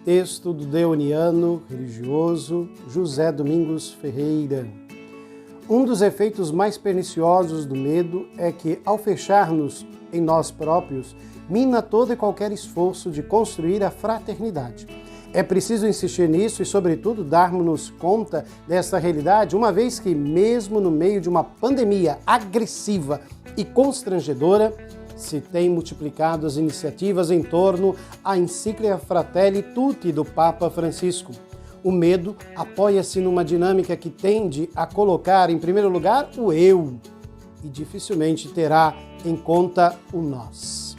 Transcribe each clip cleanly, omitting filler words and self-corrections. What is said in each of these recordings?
Texto do deoniano religioso José Domingos Ferreira. Um dos efeitos mais perniciosos do medo é que, ao fechar-nos em nós próprios, mina todo e qualquer esforço de construir a fraternidade. É preciso insistir nisso e, sobretudo, darmos-nos conta desta realidade, uma vez que, mesmo no meio de uma pandemia agressiva e constrangedora, se têm multiplicado as iniciativas em torno à encíclica Fratelli Tutti do Papa Francisco. O medo apoia-se numa dinâmica que tende a colocar em primeiro lugar o eu e dificilmente terá em conta o nós.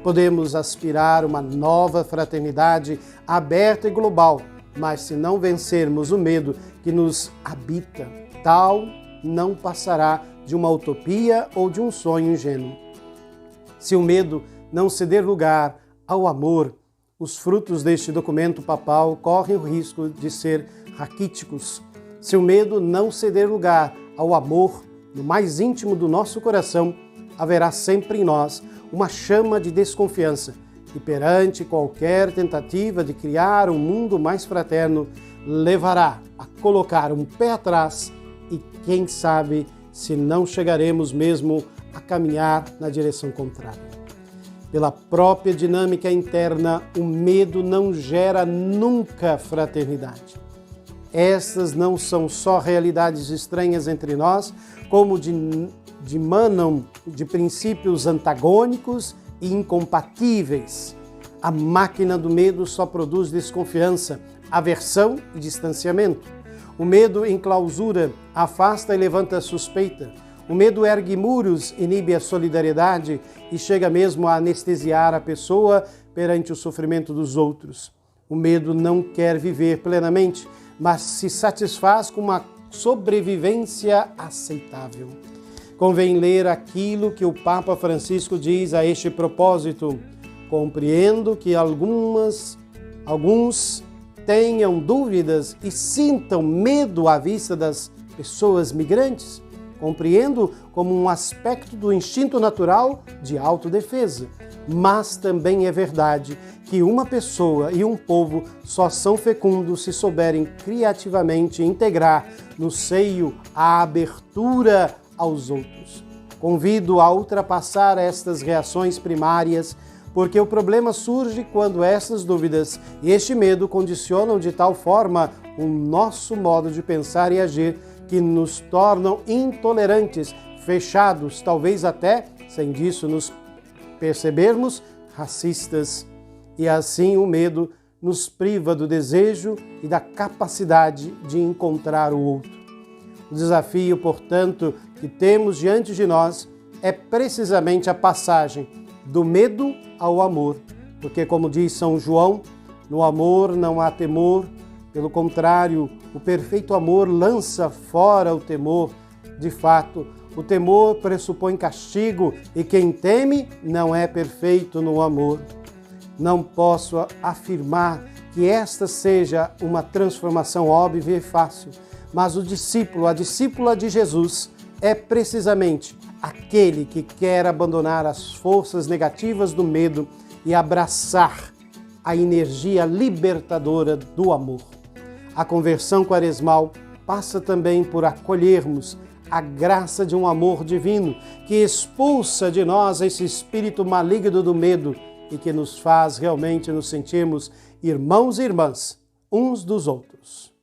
Podemos aspirar uma nova fraternidade aberta e global, mas se não vencermos o medo que nos habita, tal não passará de uma utopia ou de um sonho ingênuo. Se o medo não ceder lugar ao amor, os frutos deste documento papal correm o risco de ser raquíticos. Se o medo não ceder lugar ao amor, no mais íntimo do nosso coração, haverá sempre em nós uma chama de desconfiança e, perante qualquer tentativa de criar um mundo mais fraterno, levará a colocar um pé atrás e, quem sabe, se não chegaremos mesmo a caminhar na direção contrária. Pela própria dinâmica interna, o medo não gera nunca fraternidade. Estas não são só realidades estranhas entre nós, como dimanam de princípios antagônicos e incompatíveis. A máquina do medo só produz desconfiança, aversão e distanciamento. O medo enclausura, afasta e levanta suspeita. O medo ergue muros, inibe a solidariedade e chega mesmo a anestesiar a pessoa perante o sofrimento dos outros. O medo não quer viver plenamente, mas se satisfaz com uma sobrevivência aceitável. Convém ler aquilo que o Papa Francisco diz a este propósito. Compreendo que alguns tenham dúvidas e sintam medo à vista das pessoas migrantes. Compreendo como um aspecto do instinto natural de autodefesa. Mas também é verdade que uma pessoa e um povo só são fecundos se souberem criativamente integrar no seio a abertura aos outros. Convido a ultrapassar estas reações primárias, porque o problema surge quando essas dúvidas e este medo condicionam de tal forma o nosso modo de pensar e agir que nos tornam intolerantes, fechados, talvez até, sem disso nos percebermos, racistas. E assim o medo nos priva do desejo e da capacidade de encontrar o outro. O desafio, portanto, que temos diante de nós é precisamente a passagem do medo ao amor, porque, como diz São João, no amor não há temor, pelo contrário, o perfeito amor lança fora o temor. De fato, o temor pressupõe castigo e quem teme não é perfeito no amor. Não posso afirmar que esta seja uma transformação óbvia e fácil, mas o discípulo, a discípula de Jesus, é precisamente aquele que quer abandonar as forças negativas do medo e abraçar a energia libertadora do amor. A conversão quaresmal passa também por acolhermos a graça de um amor divino que expulsa de nós esse espírito maligno do medo e que nos faz realmente nos sentirmos irmãos e irmãs uns dos outros.